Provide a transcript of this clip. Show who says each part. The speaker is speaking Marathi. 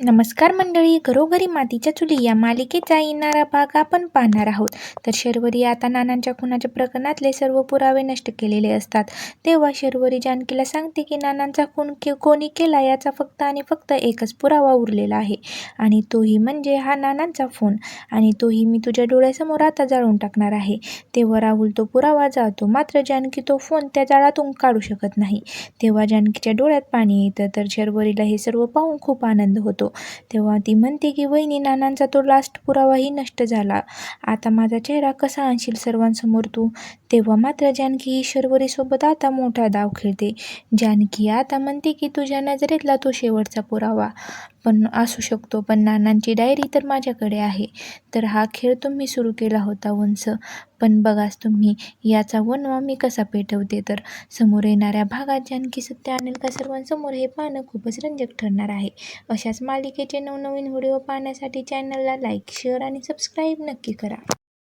Speaker 1: नमस्कार मंडळी, घरोघरी मातीच्या चुली या मालिकेचा येणारा भाग आपण पाहणार आहोत. तर शर्वरी आता नानांच्या खुनाच्या प्रकरणातले सर्व पुरावे नष्ट केलेले असतात. तेव्हा शर्वरी जानकीला सांगते की नानांचा खून कोणी केला याचा फक्त आणि फक्त एकच पुरावा उरलेला आहे आणि तोही म्हणजे हा नानांचा फोन, आणि तोही मी तुझ्या डोळ्यासमोर आता जाळून टाकणार आहे. तेव्हा राहुल तो पुरावा जाळतो, मात्र जानकी तो फोन त्या जाळातून काढू शकत नाही. तेव्हा जानकीच्या डोळ्यात पाणी येतं. तर शर्वरीला हे सर्व पाहून खूप आनंद होतो. तेव्हा ती म्हणते की वहिनी, नानांचा तो लास्ट पुरावाही नष्ट झाला. आता माझा चेहरा कसा आणशील सर्वांसमोर तू? तेव्हा मात्र जानकी ही शर्वरीसोबत आता मोठा डाव खेळते. जानकी आता म्हणते की तुझ्या नजरेतला तो शेवटचा पुरावा पण असू शकतो, पण नानांची डायरी तर माझ्याकडे आहे. तर हा खेळ तुम्ही सुरू केला होता वंश, पण बघाच तुम्ही याचा वनवा मी कसा पेटवते. तर समोर येणाऱ्या भागात जानकी सत्य आणेल का सर्वांसमोर, हे पाहणं खूपच रंजक ठरणार आहे. अशाच मालिकेचे नवनवीन व्हिडिओ पाहण्यासाठी चॅनलला लाईक, शेअर आणि सबस्क्राईब नक्की करा.